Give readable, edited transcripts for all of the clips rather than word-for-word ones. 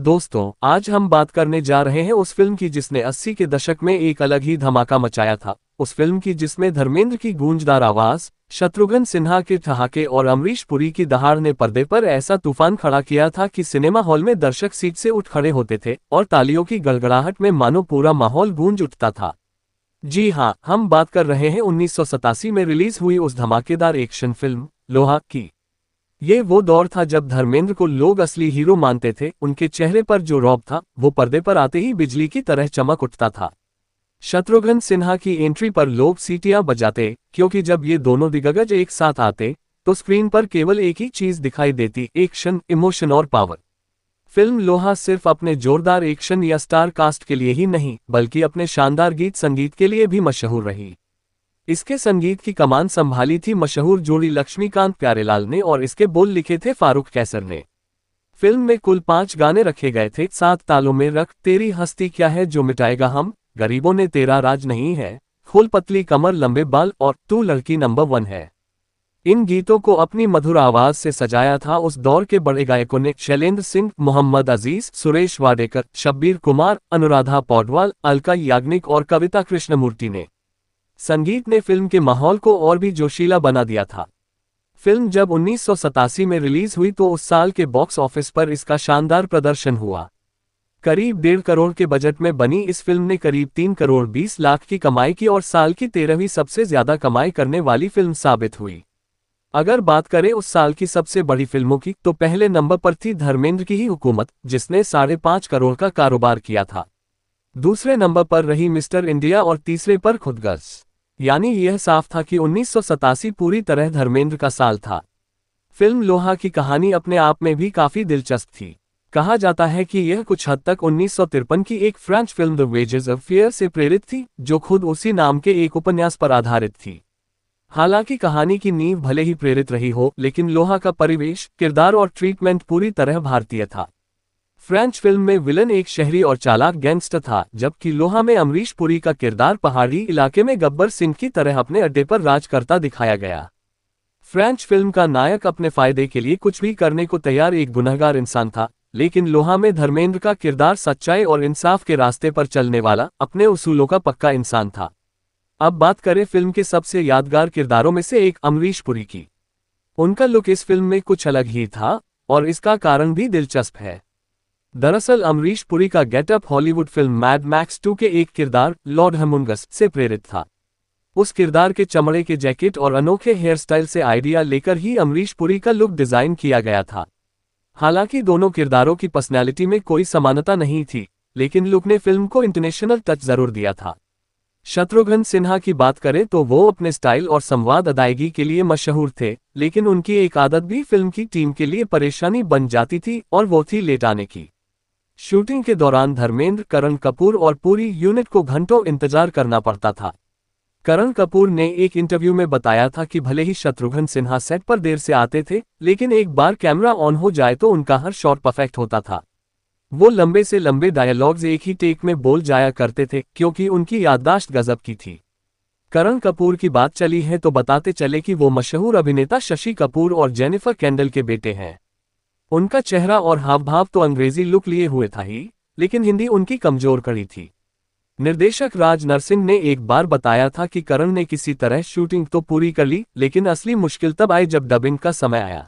दोस्तों, आज हम बात करने जा रहे हैं उस फिल्म की जिसने 80 के दशक में एक अलग ही धमाका मचाया था। उस फिल्म की जिसमें धर्मेंद्र की गूंजदार आवाज, शत्रुघ्न सिन्हा के ठहाके और अमरीश पुरी की दहाड़ ने पर्दे पर ऐसा तूफान खड़ा किया था कि सिनेमा हॉल में दर्शक सीट से उठ खड़े होते थे और तालियों की गड़गड़ाहट में मानो पूरा माहौल गूंज उठता था। जी हाँ, हम बात कर रहे हैं 1987 में रिलीज हुई उस धमाकेदार एक्शन फिल्म लोहा की। ये वो दौर था जब धर्मेंद्र को लोग असली हीरो मानते थे। उनके चेहरे पर जो रौब था वो पर्दे पर आते ही बिजली की तरह चमक उठता था। शत्रुघ्न सिन्हा की एंट्री पर लोग सीटियां बजाते, क्योंकि जब ये दोनों दिग्गज एक साथ आते तो स्क्रीन पर केवल एक ही चीज दिखाई देती, एक्शन, इमोशन और पावर। फिल्म लोहा सिर्फ अपने जोरदार एक्शन या स्टार कास्ट के लिए ही नहीं बल्कि अपने शानदार गीत संगीत के लिए भी मशहूर रही। इसके संगीत की कमान संभाली थी मशहूर जोड़ी लक्ष्मीकांत प्यारेलाल ने और इसके बोल लिखे थे फारूक कैसर ने। फिल्म में कुल 5 गाने रखे गए थे। 7 तालों में रख, तेरी हस्ती क्या है जो मिटाएगा हम, गरीबों ने तेरा राज नहीं है, खोल पतली कमर लंबे बाल और तू लड़की नंबर 1 है। इन गीतों को अपनी मधुर आवाज से सजाया था उस दौर के बड़े गायकों ने। शैलेंद्र सिंह, मोहम्मद अजीज, सुरेश वाडेकर, शब्बीर कुमार, अनुराधा पौडवाल, अलका याग्निक और कविता कृष्णमूर्ति ने। संगीत ने फिल्म के माहौल को और भी जोशीला बना दिया था। फिल्म जब 1987 में रिलीज हुई तो उस साल के बॉक्स ऑफिस पर इसका शानदार प्रदर्शन हुआ। करीब 1.5 करोड़ के बजट में बनी इस फिल्म ने करीब 3 करोड़ 20 लाख की कमाई की और साल की 13वीं सबसे ज्यादा कमाई करने वाली फिल्म साबित हुई। अगर बात करें उस साल की सबसे बड़ी फिल्मों की तो पहले नंबर पर थी धर्मेंद्र की ही हुकूमत, जिसने 5.5 करोड़ का कारोबार किया था। दूसरे नंबर पर रही मिस्टर इंडिया और तीसरे पर खुदगर्ज। यानी यह साफ था कि 1987 पूरी तरह धर्मेंद्र का साल था। फिल्म लोहा की कहानी अपने आप में भी काफी दिलचस्प थी। कहा जाता है कि यह कुछ हद तक 1953 की एक French film the wages of fear से प्रेरित थी, जो खुद उसी नाम के एक उपन्यास पर आधारित थी। हालांकि कहानी की नींव भले ही प्रेरित रही हो, लेकिन लोहा का परिवेश, किरदार और ट्रीटमेंट पूरी तरह भारतीय था। फ्रेंच फिल्म में विलन एक शहरी और चालाक गैंगस्टर था, जबकि लोहा में अमरीश पुरी का किरदार पहाड़ी इलाके में गब्बर सिंह की तरह अपने अड्डे पर राज करता दिखाया गया। फ्रेंच फिल्म का नायक अपने फायदे के लिए कुछ भी करने को तैयार एक गुनहगार इंसान था, लेकिन लोहा में धर्मेंद्र का किरदार सच्चाई और इंसाफ के रास्ते पर चलने वाला, अपने उसूलों का पक्का इंसान था। अब बात करें फिल्म के सबसे यादगार किरदारों में से एक अमरीश पुरी की। उनका लुक इस फिल्म में कुछ अलग ही था और इसका कारण भी दिलचस्प है। दरअसल अमरीश पुरी का getup Hollywood film mad max 2 के एक किरदार लॉर्ड हमंगस से प्रेरित था। उस किरदार के चमड़े के जैकेट और अनोखे हेयर स्टाइल से आइडिया लेकर ही अमरीश पुरी का लुक डिजाइन किया गया था। हालांकि दोनों किरदारों की पर्सनैलिटी में कोई समानता नहीं थी, लेकिन लुक ने फिल्म को इंटरनेशनल टच जरूर दिया था। शत्रुघ्न सिन्हा की बात करें तो वो अपने स्टाइल और संवाद अदायगी के लिए मशहूर थे, लेकिन उनकी एक आदत भी फिल्म की टीम के लिए परेशानी बन जाती थी और वो थी लेट आने की। शूटिंग के दौरान धर्मेंद्र, करण कपूर और पूरी यूनिट को घंटों इंतजार करना पड़ता था। करण कपूर ने एक इंटरव्यू में बताया था कि भले ही शत्रुघ्न सिन्हा सेट पर देर से आते थे, लेकिन एक बार कैमरा ऑन हो जाए तो उनका हर शॉट परफेक्ट होता था। वो लंबे से लंबे डायलॉग्स एक ही टेक में बोल जाया करते थे, क्योंकि उनकी याददाश्त गजब की थी। करण कपूर की बात चली है तो बताते चले कि वो मशहूर अभिनेता शशि कपूर और जेनिफर केंडल के बेटे हैं। उनका चेहरा और हाव भाव तो अंग्रेजी लुक लिए हुए था ही, लेकिन हिंदी उनकी कमजोर कड़ी थी। निर्देशक राज नरसिंह ने एक बार बताया था कि करण ने किसी तरह शूटिंग तो पूरी कर ली, लेकिन असली मुश्किल तब आई जब डबिंग का समय आया।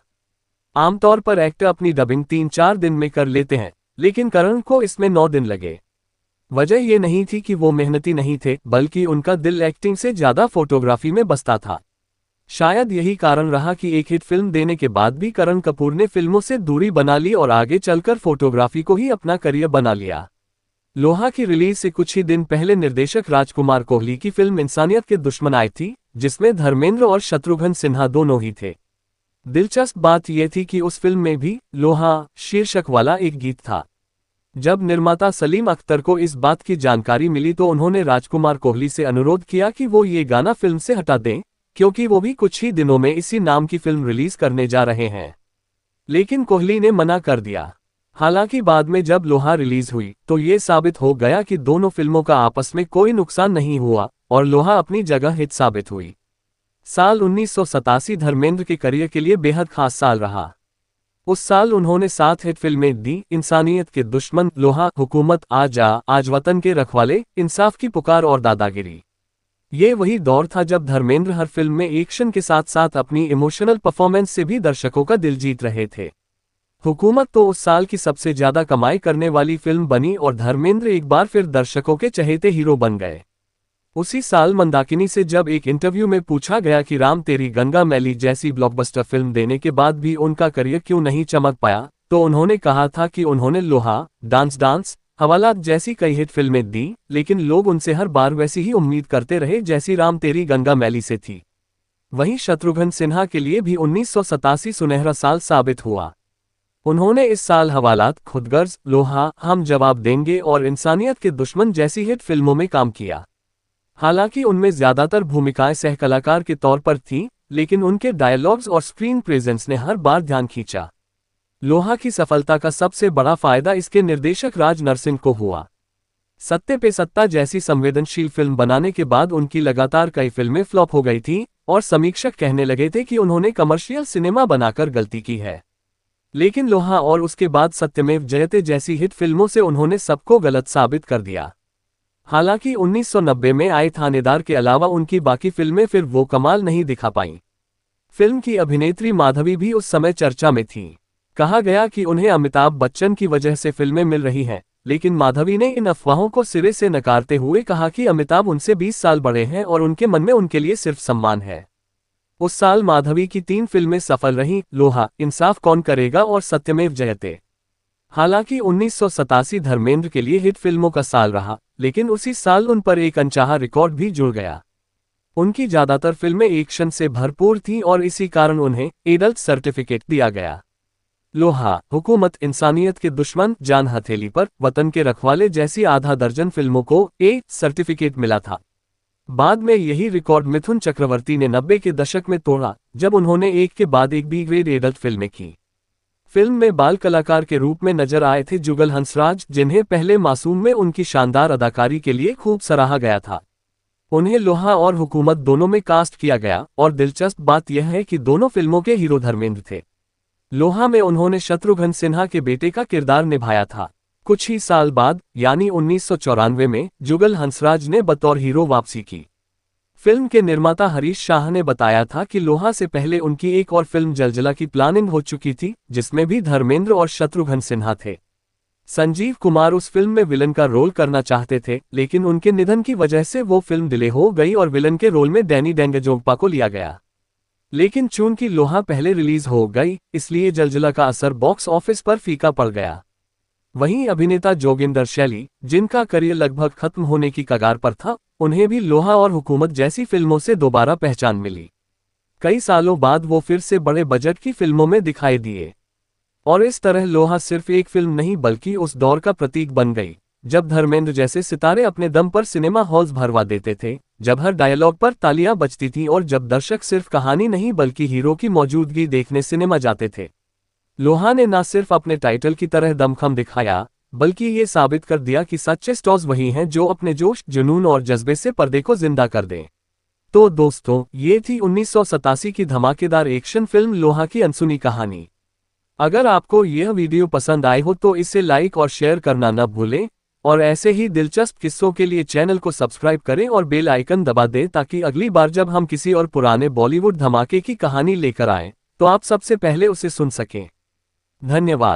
आमतौर पर एक्टर अपनी डबिंग 3-4 दिन में कर लेते हैं, लेकिन करण को इसमें 9 दिन लगे। वजह यह नहीं थी कि वो मेहनती नहीं थे, बल्कि उनका दिल एक्टिंग से ज्यादा फोटोग्राफी में बसता था। शायद यही कारण रहा कि एक हिट फिल्म देने के बाद भी करण कपूर ने फिल्मों से दूरी बना ली और आगे चलकर फोटोग्राफी को ही अपना करियर बना लिया। लोहा की रिलीज से कुछ ही दिन पहले निर्देशक राजकुमार कोहली की फिल्म इंसानियत के दुश्मन आई थी, जिसमें धर्मेंद्र और शत्रुघ्न सिन्हा दोनों ही थे। दिलचस्प बात यह थी कि उस फिल्म में भी लोहा शीर्षक वाला एक गीत था। जब निर्माता सलीम अख्तर को इस बात की जानकारी मिली तो उन्होंने राजकुमार कोहली से अनुरोध किया कि वो ये गाना फिल्म से हटा दें, क्योंकि वो भी कुछ ही दिनों में इसी नाम की फिल्म रिलीज करने जा रहे हैं। लेकिन कोहली ने मना कर दिया। हालांकि बाद में जब लोहा रिलीज हुई तो ये साबित हो गया कि दोनों फिल्मों का आपस में कोई नुकसान नहीं हुआ और लोहा अपनी जगह हिट साबित हुई। साल 1987 धर्मेंद्र के करियर के लिए बेहद खास साल रहा। उस साल उन्होंने 7 हिट फिल्में दी, इंसानियत के दुश्मन, लोहा, हुकूमत, आजा, आज वतन के रखवाले, इंसाफ की पुकार और दादागिरी। ये वही दौर था जब धर्मेंद्र हर फिल्म में एक्शन के साथ साथ अपनी इमोशनल परफॉर्मेंस से भी दर्शकों का दिल जीत रहे थे। हुकूमत तो उस साल की सबसे ज्यादा कमाई करने वाली फिल्म बनी और धर्मेंद्र एक बार फिर दर्शकों के चहेते हीरो बन गए। उसी साल मंदाकिनी से जब एक इंटरव्यू में पूछा गया कि राम तेरी गंगा मैली जैसी ब्लॉकबस्टर फिल्म देने के बाद भी उनका करियर क्यों नहीं चमक पाया, तो उन्होंने कहा था कि उन्होंने लोहा, डांस डांस, हवालात जैसी कई हिट फिल्में दी, लेकिन लोग उनसे हर बार वैसी ही उम्मीद करते रहे जैसी राम तेरी गंगा मैली से थी। वहीं शत्रुघ्न सिन्हा के लिए भी 1987 सुनहरा साल साबित हुआ। उन्होंने इस साल हवालात, खुदगर्ज, लोहा, हम जवाब देंगे और इंसानियत के दुश्मन जैसी हिट फिल्मों में काम किया। हालांकि उनमें ज्यादातर भूमिकाएं सहकलाकार के तौर पर थीं, लेकिन उनके डायलॉग्स और स्क्रीन प्रेजेंस ने हर बार ध्यान खींचा। लोहा की सफलता का सबसे बड़ा फायदा इसके निर्देशक राज नरसिंह को हुआ। सत्ते पे सत्ता जैसी संवेदनशील फिल्म बनाने के बाद उनकी लगातार कई फिल्में फ्लॉप हो गई थीं और समीक्षक कहने लगे थे कि उन्होंने कमर्शियल सिनेमा बनाकर गलती की है। लेकिन लोहा और उसके बाद सत्यमेव जयते जैसी हिट फिल्मों से उन्होंने सबको गलत साबित कर दिया। हालांकि 1990 में आए थानेदार के अलावा उनकी बाकी फिल्में फिर वो कमाल नहीं दिखा पाईं। फिल्म की अभिनेत्री माधवी भी उस समय चर्चा में थीं। कहा गया कि उन्हें अमिताभ बच्चन की वजह से फिल्में मिल रही हैं, लेकिन माधवी ने इन अफवाहों को सिरे से नकारते हुए कहा कि अमिताभ उनसे 20 साल बड़े हैं और उनके मन में उनके लिए सिर्फ सम्मान है। उस साल माधवी की 3 फिल्में सफल रहीं, लोहा, इंसाफ कौन करेगा और सत्यमेव जयते। हालांकि 1987 धर्मेंद्र के लिए हिट फिल्मों का साल रहा, लेकिन उसी साल उन पर एक अनचाहा रिकॉर्ड भी जुड़ गया। उनकी ज्यादातर फिल्में एक्शन से भरपूर थीं और इसी कारण उन्हें एडल्ट सर्टिफिकेट दिया गया। लोहा, हुकूमत, इंसानियत के दुश्मन, जान हथेली पर, वतन के रखवाले जैसी आधा दर्जन फिल्मों को ए सर्टिफिकेट मिला था। बाद में यही रिकॉर्ड मिथुन चक्रवर्ती ने 90 के दशक में तोड़ा, जब उन्होंने एक के बाद एक बी ग्रेड एडल्ट फिल्में की। फिल्म में बाल कलाकार के रूप में नजर आए थे जुगल हंसराज, जिन्हें पहले मासूम में उनकी शानदार अदाकारी के लिए खूब सराहा गया था। उन्हें लोहा और हुकूमत दोनों में कास्ट किया गया और दिलचस्प बात यह है कि दोनों फिल्मों के हीरो धर्मेंद्र थे। लोहा में उन्होंने शत्रुघ्न सिन्हा के बेटे का किरदार निभाया था। कुछ ही साल बाद यानी 1994 में जुगल हंसराज ने बतौर हीरो वापसी की। फिल्म के निर्माता हरीश शाह ने बताया था कि लोहा से पहले उनकी एक और फिल्म जलजला की प्लानिंग हो चुकी थी, जिसमें भी धर्मेंद्र और शत्रुघ्न सिन्हा थे। संजीव कुमार उस फिल्म में विलन का रोल करना चाहते थे, लेकिन उनके निधन की वजह से वो फिल्म डिले हो गई और विलन के रोल में डैनी डेंगजोंगपा को लिया गया। लेकिन चूंकि लोहा पहले रिलीज हो गई, इसलिए जलजला का असर बॉक्स ऑफिस पर फीका पड़ गया। वहीं अभिनेता जोगिंदर शैली, जिनका करियर लगभग खत्म होने की कगार पर था, उन्हें भी लोहा और हुकूमत जैसी फिल्मों से दोबारा पहचान मिली। कई सालों बाद वो फिर से बड़े बजट की फिल्मों में दिखाई दिए और इस तरह लोहा सिर्फ एक फिल्म नहीं बल्कि उस दौर का प्रतीक बन गई जब धर्मेंद्र जैसे सितारे अपने दम पर सिनेमा हॉल्स भरवा देते थे, जब हर डायलॉग पर तालियां बजती थीं और जब दर्शक सिर्फ कहानी नहीं बल्कि हीरो की मौजूदगी देखने सिनेमा जाते थे। लोहा ने न सिर्फ अपने टाइटल की तरह दमखम दिखाया, बल्कि ये साबित कर दिया कि सच्चे स्टार्स वही हैं जो अपने जोश, जुनून और जज्बे से पर्दे को जिंदा कर दें। तो दोस्तों, ये थी 1987 की धमाकेदार एक्शन फिल्म लोहा की अनसुनी कहानी। अगर आपको यह वीडियो पसंद आई हो तो इसे लाइक और शेयर करना न भूलें और ऐसे ही दिलचस्प किस्सों के लिए चैनल को सब्सक्राइब करें और बेल आइकन दबा दें ताकि अगली बार जब हम किसी और पुराने बॉलीवुड धमाके की कहानी लेकर आएं, तो आप सबसे पहले उसे सुन सकें। धन्यवाद।